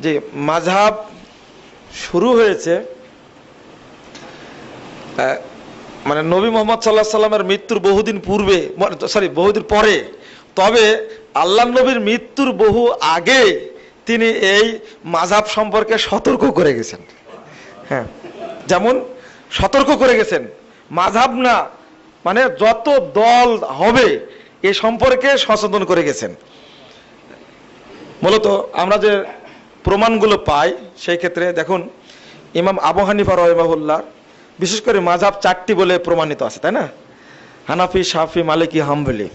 যে মাযহাব শুরু হয়েছে মানে নবী মুহাম্মদ সাল্লাল্লাহু আলাইহি সাল্লামের মৃত্যুর বহুদিন পূর্বে, বহুদিন পরে। তবে আল্লাহ নবীর মৃত্যুর বহু আগে তিনি এই মাযহাব সম্পর্কে সতর্ক করে গেছেন। হ্যাঁ, যেমন সতর্ক করে গেছেন, মাযহাব না মানে যত দল হবে এ সম্পর্কে সচেতন করে গেছেন। মূলত আমরা যে প্রমাণগুলো পাই সেই ক্ষেত্রে দেখুন, ইমাম আবু হানিফা রাহিমাহুল্লাহ বিশেষ করে মাযহাব 4টি বলে প্রমাণিত আছে, তাই না? হানাফি, শাফি, মালিকি, হাম্বলি,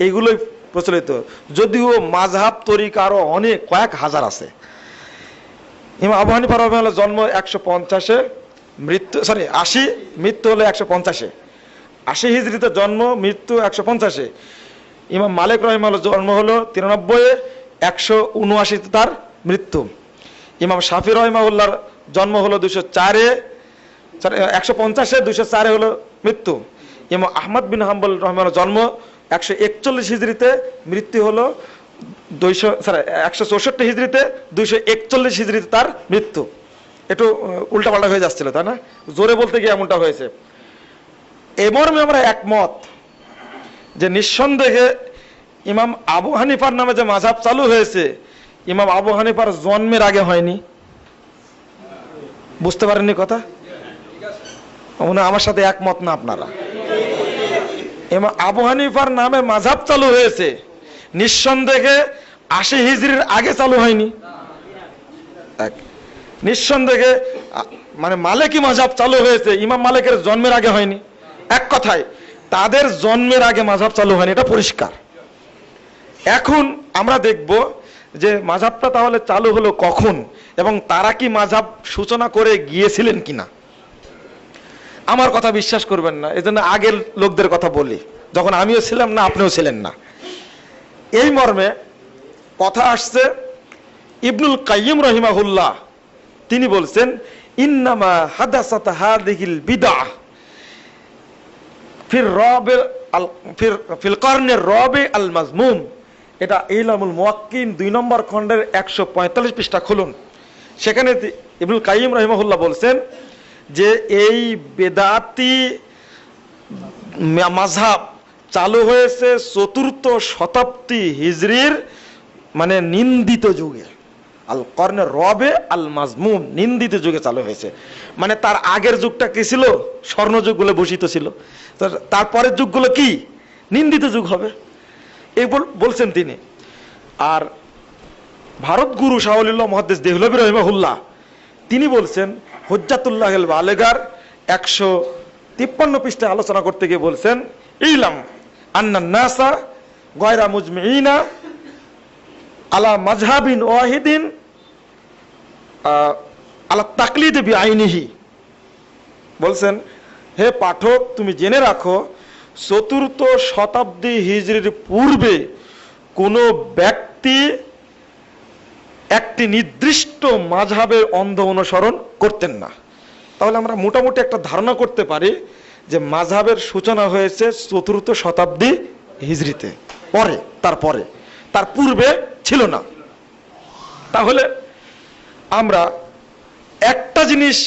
এইগুলোই প্রচলিত, যদিও মাযহাব তরিকা আরো অনেক কয়েক হাজার আছে। ইমাম আবু হানিফা রাহিমাহুল্লাহ জন্ম 150-এ, মৃত্যু 80, মৃত্যু হলো 150-এ। 80 হিজরিতে জন্ম, মৃত্যু 150-এ। ইমাম মালিক রাহিমাহুল্লাহ জন্ম হলো 93-এ, 179-তে তার মৃত্যু। ইমাম শাফি রাহিমাহুল্লাহর জন্ম হলো 204-এ, 150-এ, 204-এ হলো মৃত্যু। ইমাম আহমদ বিন হাম্বল রাহিমাহুল্লাহ জন্ম 141 হিজরিতে, মৃত্যু হলো 164 হিজরিতে, 241 হিজরিতে তার মৃত্যু। একটু উল্টাপাল্টা হয়ে যাচ্ছিল, তাই না? জোরে বলতে গিয়ে এমনটা হয়েছে। এই মর্মে আমরা একমত যে নিঃসন্দেহে ইমাম আবু হানিফার নামে যে মাযহাব চালু হয়েছে, ইমাম আবু হানিফার জন্মের আগে হয়নি। বুঝতে পারেননি কথা? মনে হয় আমার সাথে একমত না আপনারা। ইমাম আবু হানিফার নামে মাযহাব চালু হয়েছে, নিঃসন্দেহে 80 হিজরির আগে চালু হয়নি। নিঃসন্দেহে মানে মালিকি মাযহাব চালু হয়েছে ইমাম মালিকের জন্মের আগে হয়নি। এক কথায় তাদের জন্মের আগে মাযহাব চালু হয়নি, এটা পরিষ্কার। এখন আমরা দেখব যে মাযহাবটা তাহলে চালু হলো কখন এবং তারা কি মাযহাব সূচনা করে গিয়েছিলেন কিনা। আমার কথা বিশ্বাস করবেন না, এজন্য আগের লোকদের কথা বলি, যখন আমিও ছিলাম না আপনিও ছিলেন না। এই মর্মে কথা আসছে, ইবনুল কাইয়িম রাহিমাহুল্লাহ তিনি বলছেন, ইন্নামা হাদাসাত হাযিহিল বিদআহ ফিল কারনির রাবি আল মাজমুম। এটা ইলামুল মুওয়াক্কিন 2 নম্বর খণ্ডের 145 পৃষ্ঠা খুলুন। সেখানে ইবনুল কাইয়িম রাহিমাহুল্লাহ বলছেন যে এই বেদাতি মাযহাব চালু হয়েছে 4th শতাব্দী হিজরির মানে নিন্দিত যুগে। আল কর্নে রবে আল মাজমুম, নিন্দিত যুগে চালু হয়েছে। মানে তার আগের যুগটা কি ছিল? স্বর্ণযুগ বলে ভূষিত ছিল। তারপরের যুগগুলো কি? নিন্দিত যুগ হবে, এই বলছেন তিনি। আর ভারত গুরু শাহুলিল্লাহ মুহাদ্দিস দেহলভী রাহিমাহুল্লাহ তিনি বলছেন, হুজ্জাতুল্লাহিল বালেগার 153 পৃষ্ঠায় আলোচনা করতে গিয়ে বলছেন, ইলাম আন্নান নাসা গায়রা মুজমিইনা আলা মাযহাবিন ওয়াহিদিন আলা তাকলিদ বিআইনিহি। বলছেন, হে পাঠক তুমি জেনে রাখো 4th শতাব্দী হিজরির পূর্বে কোনো ব্যক্তি একটি নির্দিষ্ট মাযহাবের অন্ধ অনুসরণ করতেন না। তাহলে আমরা মোটামুটি একটা ধারণা করতে পারি যে মাযহাবের সূচনা হয়েছে 4th শতাব্দী হিজরিতে, পরে, তার পূর্বে ছিল না। তাহলে আমরা একটা জিনিস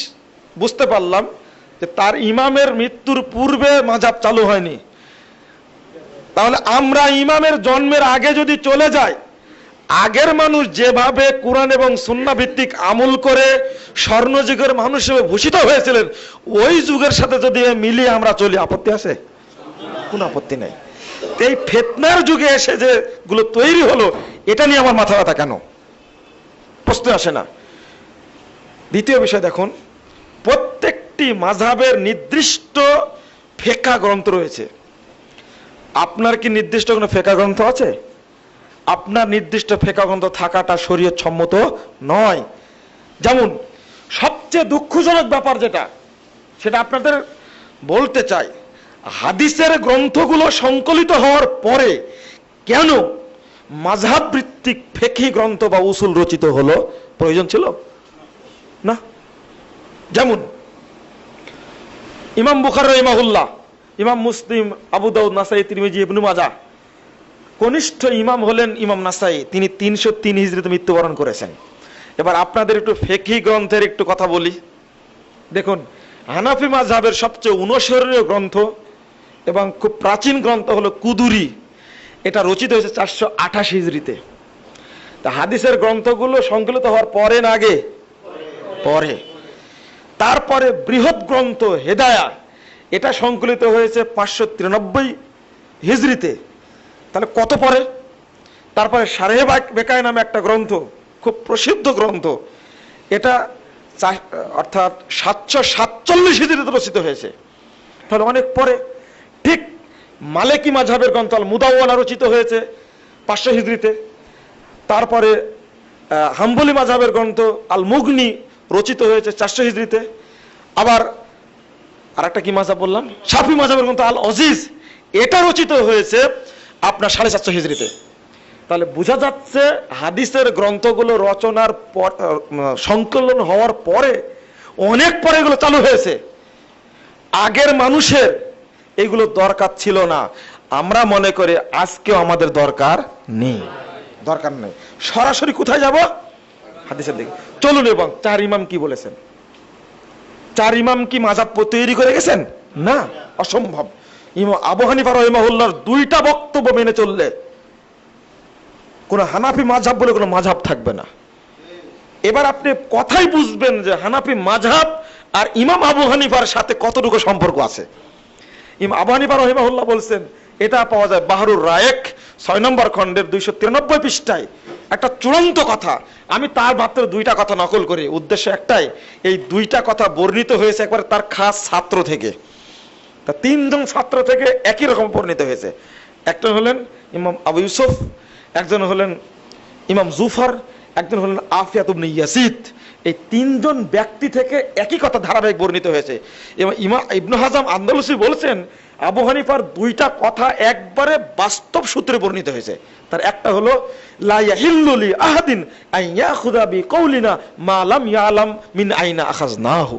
বুঝতে পারলাম যে তার ইমামের মৃত্যুর পূর্বে মাযহাব চালু হয়নি। তাহলে আমরা ইমামের জন্মের আগে যদি চলে যাই, আগের মানুষ যেভাবে কোরআন এবং সুন্নাহ ভিত্তিক আমল করে স্বর্ণযুগের মানুষ হিসেবে ভূষিত হয়েছিলেন, ওই যুগের সাথে যদি মিলিয়ে আমরা চলি, আপত্তি আছে? কোনো আপত্তি নেই। এই ফিতনার যুগে এসে যেগুলো তৈরি হলো, এটা নিয়ে আমার মাথা ব্যথা কেন? প্রশ্ন আসে না। দ্বিতীয় বিষয় দেখুন, প্রত্যেকটি মাযহাবের নির্দিষ্ট ফিকহ গ্রন্থ রয়েছে। আপনার কি নির্দিষ্ট কোনো ফিকহ গ্রন্থ আছে? আপনার নির্দিষ্ট ফিকহ গ্রন্থ থাকাটা শরীয়ত সম্মত নয়। যেমন সবচেয়ে দুঃখজনক ব্যাপার যেটা, সেটা আপনাদের বলতে চাই, হাদিসের গ্রন্থগুলো সংকলিত হওয়ার পরে কেন মাযহাব ভিত্তিক ফিকহি গ্রন্থ বা উসুল রচিত হলো? প্রয়োজন ছিল না। যেমন ইমাম বুখারী রাহিমাহুল্লাহ, ইমাম মুসলিম, আবু দাউদ, নাসাই, তিরমিজি, ইবনে মাজাহ, কনিষ্ঠ ইমাম হলেন ইমাম নাসাই। তিনি 303 হিজরিতে মৃত্যুবরণ করেছেন। এবার আপনাদের একটু ফিকহি গ্রন্থের একটু কথা বলি। দেখুন, হানাফি মাযহাবের সবচেয়ে অনুসরণীয় গ্রন্থ এবং খুব প্রাচীন গ্রন্থ হলো কুদুরি। এটা রচিত হয়েছে 428 হিজরিতে। তা হাদিসের গ্রন্থগুলো সংকলিত হওয়ার পরে না আগে? পরে। তারপরে বৃহৎ গ্রন্থ হেদায়া, এটা সংকলিত হয়েছে 593 হিজরিতে। তাহলে কত পরে? তারপরে শারহে বেকায় নামে একটা গ্রন্থ, খুব প্রসিদ্ধ গ্রন্থ, এটা অর্থাৎ 747 হিজরিতে রচিত হয়েছে, তাহলে অনেক পরে। ঠিক মালিকি মাযহাবের গ্রন্থ আল মুদাওয়ানা রচিত হয়েছে 500 হিজরিতে। তারপরে হাম্বলি মাযহাবের গ্রন্থ আল মুগনি রচিত হয়েছে 400 হিজরিতে। আবার আরেকটা কি মাযহাব বললাম, শাফি মাযহাবের গ্রন্থ আল আজিজ, এটা রচিত হয়েছে আপনার 450 হিজরিতে। তাহলে বোঝা যাচ্ছে হাদিসের গ্রন্থগুলো রচনার পর, সংকলন হওয়ার পরে, অনেক পরে এগুলো চালু হয়েছে। আগের মানুষের এগুলো দরকার ছিল না। আমরা মনে করি আজকেও আমাদের দরকার নেই, দরকার নেই। সরাসরি কোথায় যাব? হাদিসের দিকে চলুন। এবং 4 ইমাম কি বলেছেন? 4 ইমাম কি মাযহাব তৈরি করে গেছেন? না, অসম্ভব। ইমাম আবু হানিফা রাহিমাহুল্লাহর 2টা বক্তব্য মেনে চললে কোন হানাফি মাযহাব বলে কোনো মাযহাব থাকবে না। এবার আপনি কথাই বুঝবেন যে হানাফি মাযহাব আর ইমাম আবু হানিফার সাথে কতটুকু সম্পর্ক আছে। ইমাম আবু হানিফা রাহিমাহুল্লাহ বলছেন, এটা পাওয়া যায় বাহরুর রায়েক 6 নম্বর খণ্ডের 293 পৃষ্ঠায়, একটা চূড়ান্ত কথা। আমি তার মাত্র 2টা কথা নকল করি, উদ্দেশ্য একটাই, এই 2টা কথা বর্ণিত হয়েছে একবার তার খাস ছাত্র থেকে। তা 3 জন ছাত্র থেকে একই রকম বর্ণিত হয়েছে। একজন হলেন ইমাম আবু ইউসুফ, একজন হলেন ইমাম জুফার, একজন হলেন আফিয়াত ইবনে ইয়াসিদ। এই 3 জন ব্যক্তি থেকে একই কথা ধারাবাহিক বর্ণিত হয়েছে। এবং ইমাম ইবনে হাজাম আন্দালুসি বলছেন আবু হানিফার 2টা কথা একবারে বাস্তব সূত্রে বর্ণিত হয়েছে। তার একটা হলো লা ইয়াহিল্লু লি আহাদিন আন ইয়াখুযা বিকাউলিনা মা লাম ইয়ালাম মিন আইনা আখাযনাহু।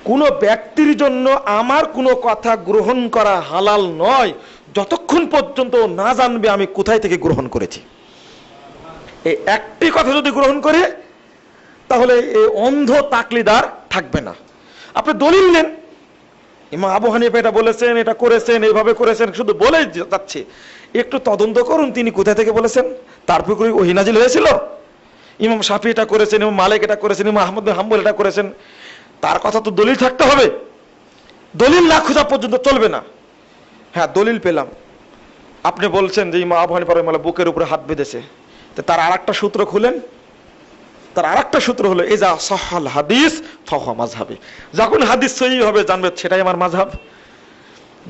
কোন ব্যক্তির জন্য আমার কোনো কথা গ্রহণ করা হালাল নয় যতক্ষণ পর্যন্ত না জানবে আমি কোথায় থেকে গ্রহণ করেছি। এই একটি কথা যদি গ্রহণ করে তাহলে এই অন্ধ তাকলিদার থাকবে না। আপনি দলিল নেন, ইমাম আবু হানিফা এটা বলেছেন, এটা করেছেন, এইভাবে করেছেন, শুধু বলেই যাচ্ছে। একটু তদন্ত করুন তিনি কোথায় থেকে বলেছেন, তারপর করে ওহী নাজিল হয়েছিল। ইমাম শাফি এটা করেছেন, ইমাম মালিক এটা করেছেন, ইমাম আহমদ বিন হাম্বল এটা করেছেন, তার কথা তো দলিল থাকতে হবে। দলিল না খোঁজা পর্যন্ত চলবে না। হ্যাঁ, দলিল পেলাম, আপনি বলছেন যে ইমাম আবু হানিফা রাহিমাহুল্লাহ বুকের উপরে হাত বেঁধেছে, তো তার আরেকটা সূত্র খুলেন। তার আরেকটা সূত্র হলো ইজা সাহাল হাদিস ফাহুয়া মাযহাবি, যখন হাদিস সহিহ হবে জানবে সেটাই আমার মাযহাব।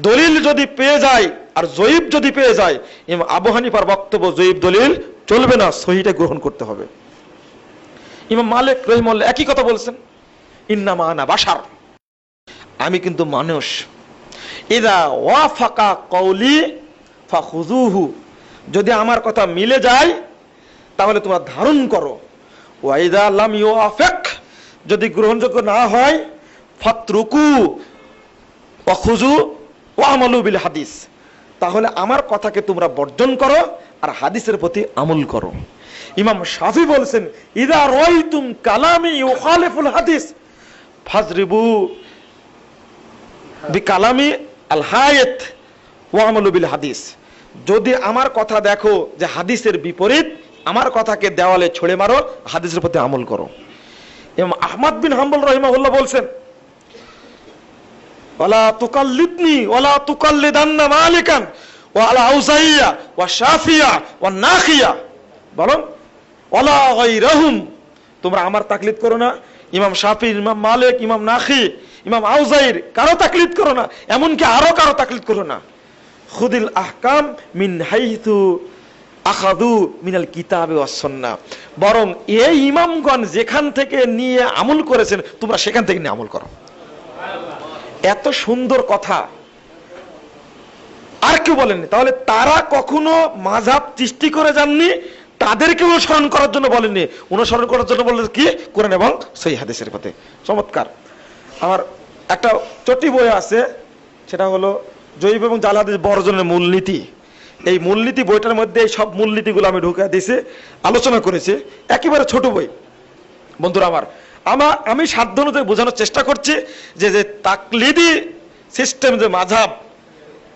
দলিল যদি পেয়ে যায় আর জয়ীব যদি পেয়ে যায়, ইমাম আবু হানিফার বক্তব্য জয়ীব দলিল চলবে না, সহিহটা গ্রহণ করতে হবে। ইমাম মালিক রাহিমাহুল্লাহ একই কথা বলছেন, ইন্নামা আনা বাশার, আমি কিন্তু মানুষ। ইযা ওয়াফাকা কওলি ফাখুযুহু, যদি আমার কথা মিলে যায় তাহলে তোমরা ধারণ করো। ওয়া ইযা লাম ইউআফিক, যদি গ্রহণযোগ্য না হয় ফাতরুকু ওয়া খুযু ওয়া আমালু বিল হাদিস, তাহলে আমার কথাকে তোমরা বর্জন করো আর হাদিসের প্রতি আমল করো। ইমাম শাফি বলছেন ইযা রাআইতুম কালামি ইউখালিফুল হাদিস ফাজরিবু বিকালামি আল হায়াত ওয়া আমালু বিল হাদিস, যদি আমার কথা দেখো যে হাদিসের বিপরীত, আমার কথাকে দেওয়ালে ছড়ে মারো, হাদিসের প্রতি আমল করো। ইমাম আহমদ বিন হাম্বল রাহিমাহুল্লাহ বলছেন ওয়ালা তুকাল্লিদনি ওয়ালা তুকাল্লিদান্না মালিকান ওয়া আলা আউজাইয়া ওয়া শাফিয়া ওয়া নাখিয়া, বলো ওয়ালা গায়রাহুম, তোমরা আমার তাকলিদ করো না, ইমাম শাফি, ইমাম মালিক, ইমাম নাখি, ইমাম আউজাইর কারো তাকলিদ করো না, এমনকি আরো কারো তাকলিদ করো না। খুদিল আহকাম মিন হাইথু আখাযু মিনাল কিতাবি ওয়াস সুন্নাহ, বরং এই ইমামগণ যেখান থেকে নিয়ে আমল করেছেন তোমরা সেখান থেকে নিয়ে আমল করো। এত সুন্দর কথা আর কেউ বলেননি। তাহলে তারা কখনো মাযহাব সৃষ্টি করে যাননি, তাদেরকে অনুসরণ করার জন্য বলেননি, অনুসরণ করার জন্য বললেন কি কোরআন এবং সহিহ হাদিসের পথে। চমৎকার। আমার একটা চটি বই আছে, সেটা হলো জয়ীব এবং জাল হাদিস বর্জনের মূলনীতি। এই মূলনীতি বইটার মধ্যে এই সব মূলনীতিগুলো আমি ঢুকে দিয়েছি, আলোচনা করেছি, একেবারে ছোট বই। বন্ধুরা আমি সাধ্য অনুযায়ী বোঝানোর চেষ্টা করছি যে যে তাকলিদি সিস্টেম, যে মাযহাব,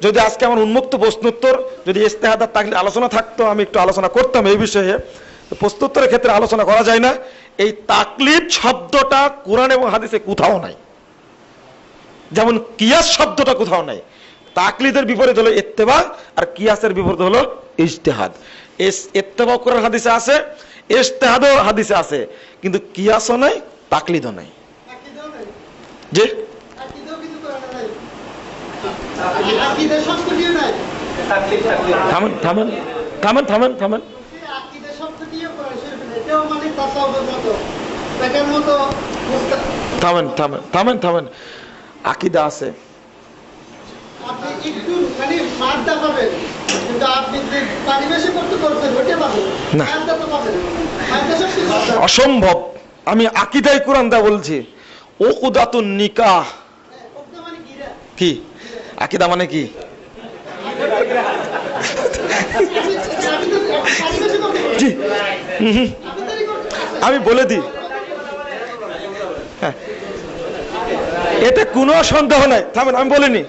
যদি আজকে আমার উন্মুক্ত প্রশ্নোত্তর, যদি ইজতিহাদ আর তাকলিদ আলোচনা থাকতো, আমি একটু আলোচনা করতাম এই বিষয়ে। প্রশ্নোত্তরের ক্ষেত্রে আলোচনা করা যায় না। এই তাকলিদ শব্দটা কোরআন এবং হাদিসে কোথাও নাই, যেমন কিয়াস শব্দটা কোথাও নাই। তাকলিদের বিপরীত হলো ইত্তেবা, আর কিয়াসের বিপরীত হলো ইজতিহাদ। ইত্তেবা কোরআন হাদিসে আছে, ইজতিহাদও হাদিসে আছে, কিন্তু কিয়াসও নাই, তাকলিদও নাই। জি, থামেন থামেন থামেন থামেন থামেন। থামেন থামেন থামেন থামেন। আকীদা আছে, অসম্ভব। আমি আকীদাই কোরআন দা বলছি। উকদাতুন নিকাহ কি? আকীদা মানে কি? আমি বলে দিই, এতে কোনো সন্দেহ নাই। থামেন, আমি বলিনি।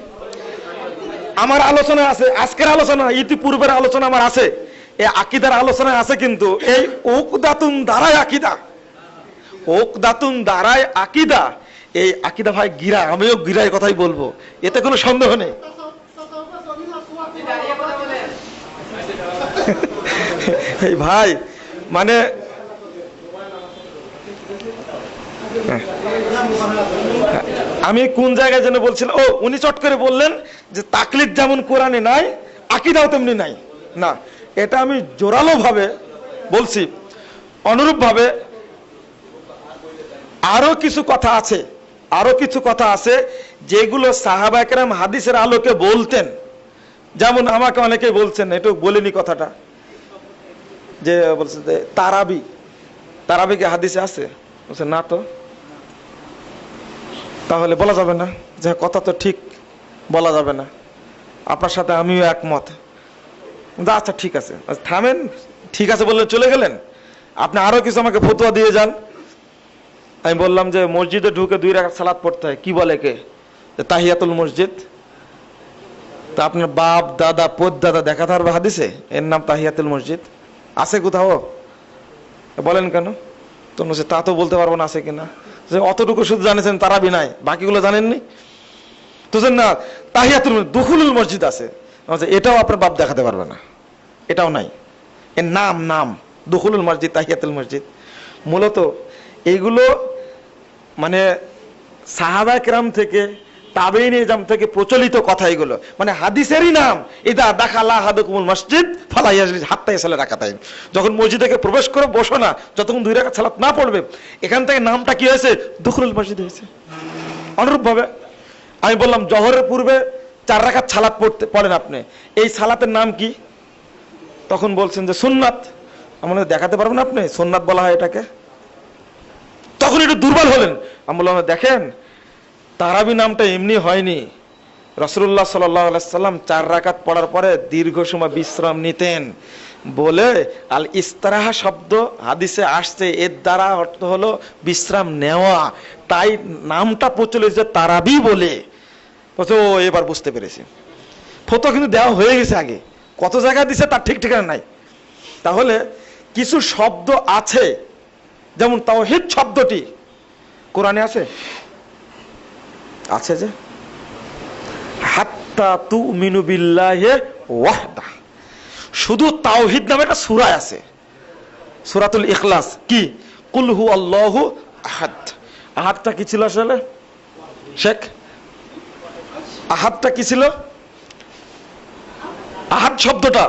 আমার আলোচনা আছে, আজকের আলোচনা, ইতিপূর্বের আলোচনা আমার আছে, এই আকীদার আলোচনা আছে। কিন্তু এই উকদাতুন দ্বারাই আকীদা, উকদাতুন দ্বারাই আকীদা, এই আকীদা ভাই গিরা, আমিও গিরার কথাই বলবো, এতে কোনো সন্দেহ নেই। এই ভাই মানে আমি কোন জায়গায় যেন বলছিলাম, ও উনি চট করে বললেন যে তাকলিদ যেমন কোরআনে নাই, আকীদাও তেমনি নাই। না, এটা আমি জোরালো ভাবে বলছি। অনুরূপ ভাবে আরো কিছু কথা আছে, আরো কিছু কথা আছে যেগুলো সাহাবা কেরাম হাদিসের আলোকে বলতেন। যেমন আমাকে অনেকে বলছেন, একটু বলিনি কথাটা, যে বলছে যে তারাবি কি হাদিসে আছে? বলছে না তো। তাহলে বলা যাবে না যে কথা তো ঠিক, বলা যাবে না। আপনার সাথে আমিও একমত। আচ্ছা ঠিক আছে, থামেন, ঠিক আছে বললে চলে গেলেন। আপনি আরো কিছু আমাকে ফতোয়া দিয়ে যান। আমি বললাম যে মসজিদে ঢুকে 2 রাকাত সালাত পড়তে হয়, কি বলে কে? তাহিয়াতুল মসজিদ। তা আপনার বাপ দাদা পদ-দাদা দেখাতে পারবে হাদিসে এর নাম তাহিয়াতুল মসজিদ? আছে কোথাও? বলেন কেন? তো তা তো বলতে পারবো না আছে কিনা। যে অতটুকু শুধু জানেছেন তারাবি নাই, বাকিগুলো জানেননি তো। না, তাহিয়াতুল দুখুলুল মসজিদ আছে, এটাও আপনার বাপ দেখাতে পারবে না, এটাও নাই। এর নাম দুখুলুল মসজিদ, তাহিয়াতুল মসজিদ। মূলত এইগুলো মানে সাহাবা কেরাম থেকে, তাবেঈন ইজম থেকে প্রচলিত কথা এগুলো, মানে হাদিসেরই নাম। ইদা দাখালা আহাদুকুমুল মসজিদ ফালা ইয়াজলিস হাত্তা ইয়াসাল্লি রাকাতাইন। যখন মসজিদে প্রবেশ করে বসো না, যতক্ষণ 2 রাকাত সালাত না পড়বে। এখান থেকে নামটা কি হয়েছে? দুখুলুল মসজিদ হয়েছে। অনুরূপ ভাবে আমি বললাম জোহরের পূর্বে 4 রাকাত সালাত পড়েন আপনি, এই সালাতের নাম কি? তখন বলছেন যে সুন্নাত। আমরা দেখাতে পারবেন আপনি সুন্নাত বলা হয় এটাকে? তখন একটু দুর্বল হলেন। আমি বললাম দেখেন, তারাবি নামটা এমনি হয়নি। রাসূলুল্লাহ সাল্লাল্লাহু আলাইহি সাল্লাম 4 রাকাত পড়ার পরে দীর্ঘ সময় বিশ্রাম নিতেন বলে আল ইস্তিরাহা শব্দ হাদিসে আসছে, এর দ্বারা অর্থ হলো বিশ্রাম নেওয়া। তাই নামটা প্রচলিত তারাবি বলে। ও এবার বুঝতে পেরেছি। ফতোয়া কিন্তু দেওয়া হয়ে গেছে আগে, কত জায়গায় দিছে তার ঠিক ঠিকানা নাই। তাহলে কিছু শব্দ আছে, যেমন তাওহীদ শব্দটি কোরআনে আছে, আছে যে হাত্তা তুমিনু বিল্লাহি ওয়াহদা। শুধু তাওহীদ নামে একটা সূরা আছে, সূরাতুল ইখলাস। কি? কুল হু আল্লাহু আহাদ। আহাদটা কি ছিল আসলে শেখ? আহাদটা কি ছিল? আহাদ শব্দটা,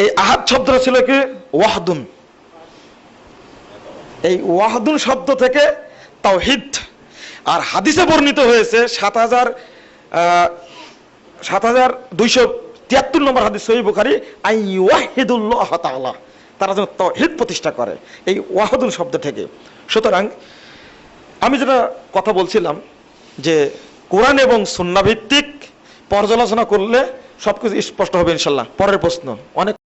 এই আহাদ শব্দটা ছিল কি? ওয়াহদুন। এই ওয়াহদুন শব্দ থেকে তাওহীদ। আর হাদিসে বর্ণিত হয়েছে 7273 নম্বর হাদিস সহিহ বুখারী, আইওয়াহিদুল্লাহ তাআলা, তারা যেন তাওহীদ প্রতিষ্ঠা করে, এই ওয়াহদুন শব্দ থেকে। সুতরাং আমি যেটা কথা বলছিলাম যে কোরআন এবং সুন্নাহ ভিত্তিক পর্যালোচনা করলে সবকিছু স্পষ্ট হবে ইনশাল্লাহ। পরের প্রশ্ন। অনেক